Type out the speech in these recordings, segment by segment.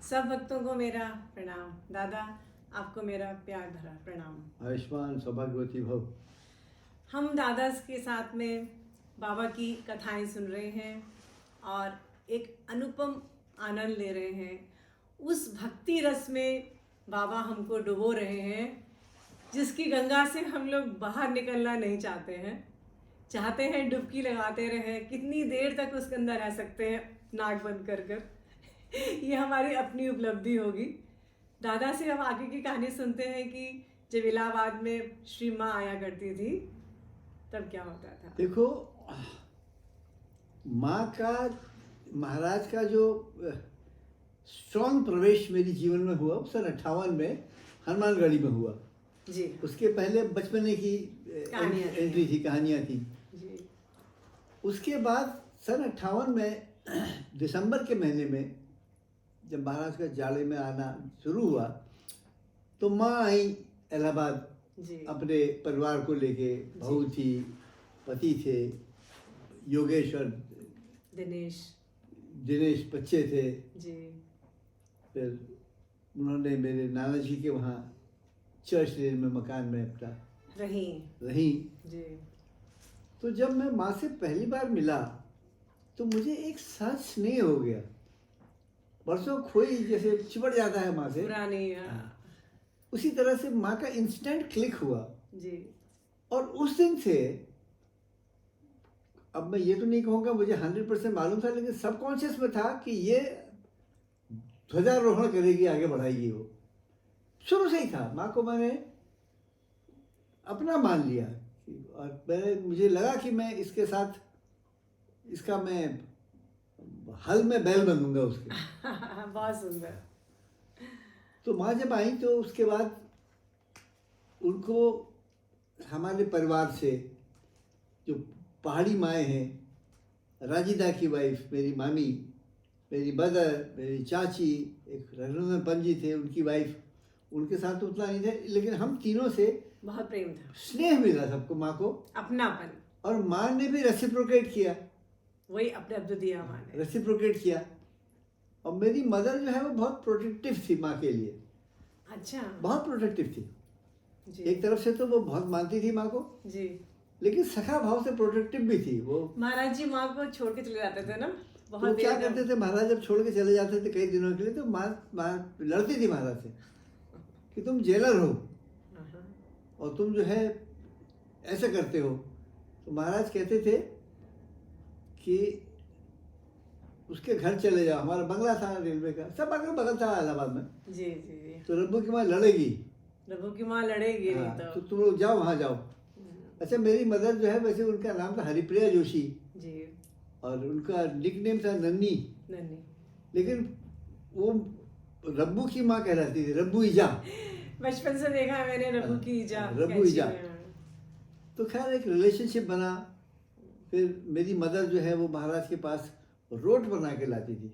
सब भक्तों को मेरा प्रणाम। दादा, आपको मेरा प्यार भरा प्रणाम। आयुष्मान सौभाग्यवती भव। हम दादा के साथ में बाबा की कथाएं सुन रहे हैं और एक अनुपम आनंद ले रहे हैं। उस भक्ति रस में बाबा हमको डुबो रहे हैं जिसकी गंगा से हम लोग बाहर निकलना नहीं चाहते हैं डुबकी लगाते रहें। कितनी देर तक उसके अंदर रह सकते हैं नाक बंद कर कर ये हमारी अपनी उपलब्धि होगी। दादा से हम आगे की कहानी सुनते हैं कि जब इलाहाबाद में श्री माँ आया करती थी तब क्या होता था। देखो, माँ का, महाराज का जो स्ट्रॉन्ग प्रवेश मेरे जीवन में हुआ सन 58 में हनुमानगढ़ी में हुआ जी। उसके पहले बचपने की एंट्री थी, कहानियाँ थी जी। उसके बाद सन 58 में दिसंबर के महीने में जब महाराज का जाड़े में आना शुरू हुआ तो माँ आई इलाहाबाद अपने परिवार को लेके। बहू थी, पति थे, योगेश और दिनेश बच्चे थे जी। फिर उन्होंने मेरे नाना जी के वहाँ चर्च लेन में मकान में अपना रही जी। तो जब मैं माँ से पहली बार मिला तो मुझे एक सहज स्नेह हो गया। बरसों खोई जैसे चिपट जाता है माँ से, पुरानी उसी तरह से माँ का इंस्टेंट क्लिक हुआ जी। और उस दिन से, अब मैं ये तो नहीं कहूँगा मुझे 100% मालूम था, लेकिन सबकॉन्शियस में था कि ये ध्वजारोहण करेगी, आगे बढ़ाएगी। वो शुरू से ही था। माँ को मैंने अपना मान लिया और मुझे लगा कि मैं इसके साथ इसका मैं हल में बैल बनूंगा उसके। बहुत सुंदर। तो माँ जब आई तो उसके बाद उनको हमारे परिवार से जो पहाड़ी माएँ हैं, राजीदा की वाइफ, मेरी मामी, मेरी मदर, मेरी चाची, एक रघुनंदन पंत जी थे उनकी वाइफ, उनके साथ तो उतना नहीं थे, लेकिन हम तीनों से बहुत प्रेम था, स्नेह मिला सबको, माँ को अपनापन। और माँ ने भी रेसिप्रोकेट किया, वही अपने अब दिया माँ ने, रेसिप्रोकेट किया। और मेरी मदर जो है वो बहुत प्रोटेक्टिव थी माँ के लिए। अच्छा। बहुत प्रोटेक्टिव थी जी। एक तरफ से तो वो बहुत मानती थी माँ को जी, लेकिन सखा भाव से प्रोटेक्टिव भी थी वो। महाराज जी माँ को छोड़ के चले जाते थे ना, बहुत तो क्या करते थे महाराज, जब छोड़ के चले जाते थे कई दिनों के लिए, तो माँ लड़ती थी महाराज से कि तुम जेलर हो और तुम जो है ऐसे करते हो। तो महाराज कहते थे कि उसके घर चले जाओ। हमारा बंगला था रेलवे का, सब अगल बगल था इलाहाबाद में जी जी जी। तो रब्बू की माँ लड़ेगी, रब्बू की माँ लड़ेगी। हाँ, तो तुम लोग जाओ, वहाँ जाओ। अच्छा, मेरी मदर जो है, वैसे उनका नाम था हरिप्रिया जोशी जी और उनका निकनेम था नन्नी, लेकिन वो रब्बू की माँ कहलाती थी, रब्बू ईजा। बचपन से देखा है मैंने रब्बू की ईजा, रब्बू ईजा। तो खैर एक रिलेशनशिप बना। फिर मेरी मदर जो है वो महाराज के पास रोट बना के लाती थी,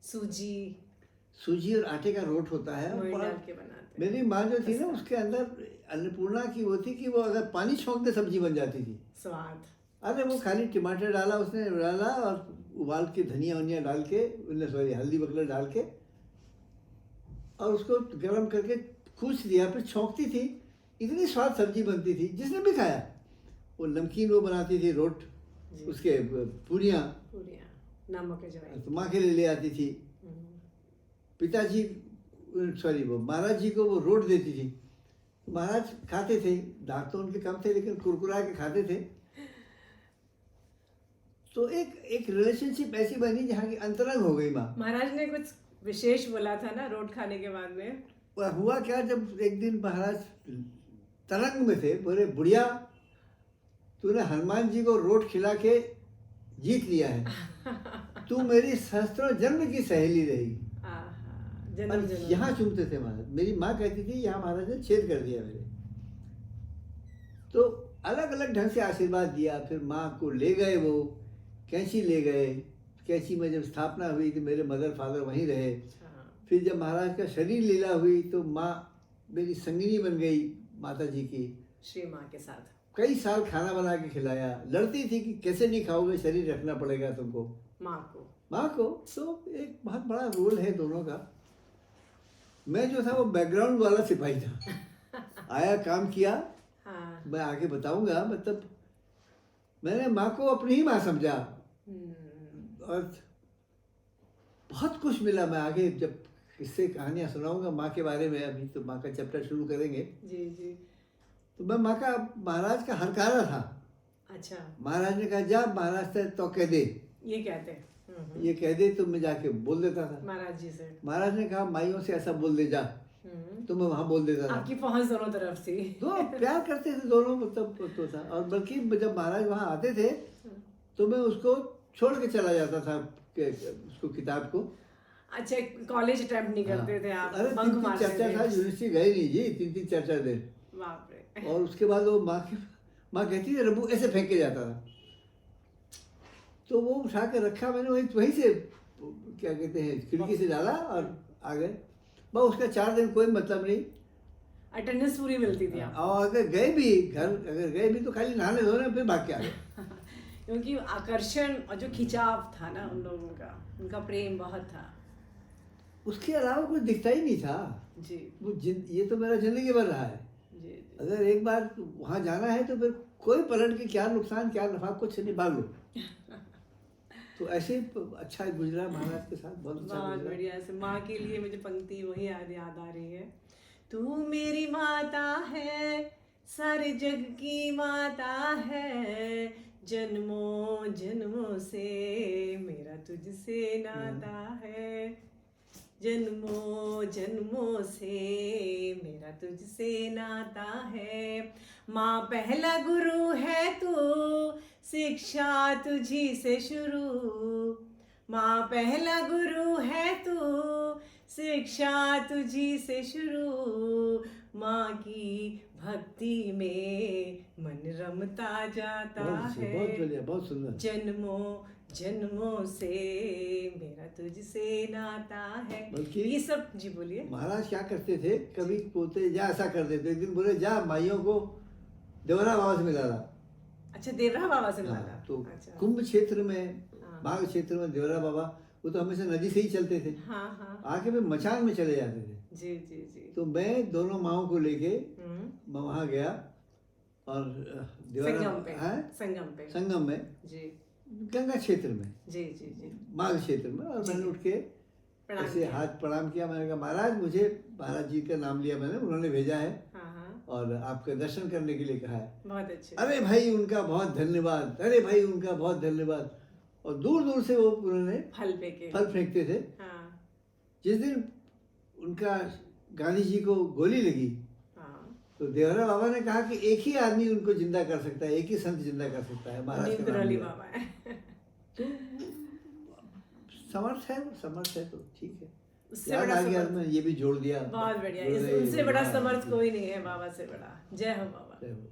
सूजी और आटे का रोट होता है, के बनाते। मेरी माँ जो थी ना, उसके अंदर अन्नपूर्णा की वो थी कि वो अगर पानी छोंक दे सब्जी बन जाती थी, स्वाद। अरे वो खाली टमाटर डाला उसने, डाला और उबाल के धनिया वनिया डाल के, सॉरी हल्दी वगैरह डाल के और उसको गर्म करके कूच दिया, फिर छोंकती थी। इतनी स्वाद सब्जी बनती थी, जिसने भी खाया। वो नमकीन वो बनाती थी रोट, उसके पूरियाँ नमक तो माँ के लिए ले आती थी। पिताजी, सॉरी वो महाराज जी को वो रोट देती थी। महाराज खाते थे, दांत तो उनके कम थे लेकिन कुरकुरा के खाते थे। तो एक रिलेशनशिप ऐसी बनी जहाँ की अंतरंग हो गई माँ। महाराज ने कुछ विशेष बोला था ना रोट खाने के बाद में? हुआ क्या, जब एक दिन महाराज तरंग में थे, बोले बुढ़िया तूने हनुमान जी को रोट खिला के जीत लिया है, तू मेरी सहस्त्रों जन्म की सहेली रही। यहाँ चूमते थे महाराज। मेरी माँ कहती थी यहाँ महाराज ने छेद कर दिया मेरे। तो अलग अलग ढंग से आशीर्वाद दिया। फिर माँ को ले गए, वो कैंची ले गए। कैंची में जब स्थापना हुई तो मेरे मदर फादर वहीं रहे। फिर जब महाराज का शरीर लीला हुई तो माँ मेरी संगिनी बन गई माता जी की, श्री माँ के साथ कई साल खाना बना के खिलाया। लड़ती थी कि कैसे नहीं खाओगे, शरीर रखना पड़ेगा तुमको, माँ को। तो एक बहुत बड़ा रोल है दोनों का। मैं जो था वो बैकग्राउंड वाला सिपाही था, आया काम किया। हाँ। मैं आगे बताऊंगा, मतलब मैंने माँ को अपनी ही माँ समझा और बहुत कुछ मिला। मैं आगे जब किस्से कहानियाँ सुनाऊंगा माँ के बारे में, अभी तो माँ का चैप्टर शुरू करेंगे। जी जी। तो मैं माँ का, महाराज का हरकारा था। अच्छा, महाराज ने कहा जा महाराज से तो कह दे, ये कहते हैं। ये कह दे, तो मैं जाके बोल देता था। महाराज जी से। महाराज ने कहा माइयों से ऐसा बोल दे जा, तो मैं वहाँ बोल देता था। आपकी पहुंच दोनों तरफ थी। दो प्यार करते थे दोनों, मतलब तो था। और बल्कि जब महाराज वहाँ आते थे तो मैं उसको छोड़ के चला जाता था, उसको किताब को। अच्छा, कॉलेज अटेम्प्ट नहीं करते थे आप? अरे बंक 3-3 मारते चर्चा थे? था, यूनिवर्सिटी गए नहीं जी, 3-3 चर्चा दे। बाप रे। और उसके बाद वो माँ कहती थी रब्बू ऐसे फेंक के जाता था, तो वो उठा के रखा मैंने, वहीं से क्या कहते हैं खिड़की से डाला और आ गए। बस उसका 4 दिन कोई मतलब नहीं, अटेंडेंस पूरी मिलती थी आप? और अगर गए भी घर, अगर गए भी तो खाली नहाने धोने फिर भाग के आ गए। क्योंकि आकर्षण और जो खिंचाव था ना उन लोगों का, उनका प्रेम बहुत था। उसके अलावा कुछ दिखता ही नहीं था जी वो। ये तो मेरा जिंदगी भर रहा है। जी जी। अगर एक बार वहाँ जाना है तो फिर कोई पलट के क्या नुकसान क्या नफा कुछ नहीं, भाग लो। तो ऐसे अच्छा गुजरा महाराज के साथ, बहुत अच्छा बहुत गुजरा। बढ़िया। से माँ के लिए मुझे पंक्ति वही याद आ रही है। तू मेरी माता है, सारे जग की माता है, जन्मों जन्मों से मेरा तुझसे नाता है, जन्मों जन्मों से मेरा तुझसे नाता है। माँ पहला गुरु है तू, शिक्षा तुझी से शुरू। माँ पहला गुरु है तू, शिक्षा तुझी से शुरू। माँ की भक्ति में मन रमता जाता बहुत है, बहुत बढ़िया, बहुत सुंदर। जन्मों जन्मों से मेरा तुझसे नाता है। बल्कि ये सब। जी बोलिए। महाराज क्या करते थे, कभी बोलते जा ऐसा कर देते, एक दिन बोले जा माइयों को देवरा बाबा से मिला ला। अच्छा, देवरा बाबा से मिला था। तो अच्छा। कुंभ क्षेत्र में, हाँ। बाघ क्षेत्र में देवरा बाबा, वो तो हमेशा नदी से ही चलते थे, हाँ हाँ। आके फिर मचान में चले जाते थे। जी जी जी। तो मैं दोनों माओं को लेके हम्म। मैं वहाँ गया और देवरा संगम पे। हैं? संगम पे। संगम में, जी गंगा क्षेत्र में, जी जी जी। माघ क्षेत्र में। और जी। मैंने उठ के प्रणाम ऐसे किया। हाथ प्रणाम किया। मैंने कहा महाराज मुझे, महाराज जी का नाम लिया मैंने, उन्होंने भेजा है हाँ हाँ। और आपके दर्शन करने के लिए कहा है। बहुत अच्छे। अरे भाई उनका बहुत धन्यवाद, अरे भाई उनका बहुत धन्यवाद। और दूर दूर से वो उन्होंने फल फेंके। फल फेंकते थे। हाँ जिस दिन उनका गांधी जी को गोली लगी, हाँ। तो देवरा बाबा ने कहा कि एक ही आदमी उनको जिंदा कर सकता है, एक ही संत जिंदा कर सकता है, महाराज का नाम नीमकरोली लिया। बाबा है। तो समर्थ है, समर्थ है तो ठीक है। उससे याद बड़ा आ गया, समर्थ। मैंने ये भी जोड़ दिया। बहुत बढ़िया। बोले, उनसे बड़ा वाह, समर्थ कोई नहीं है बाबा से बड़ा। जय हो बाबा। जय हो।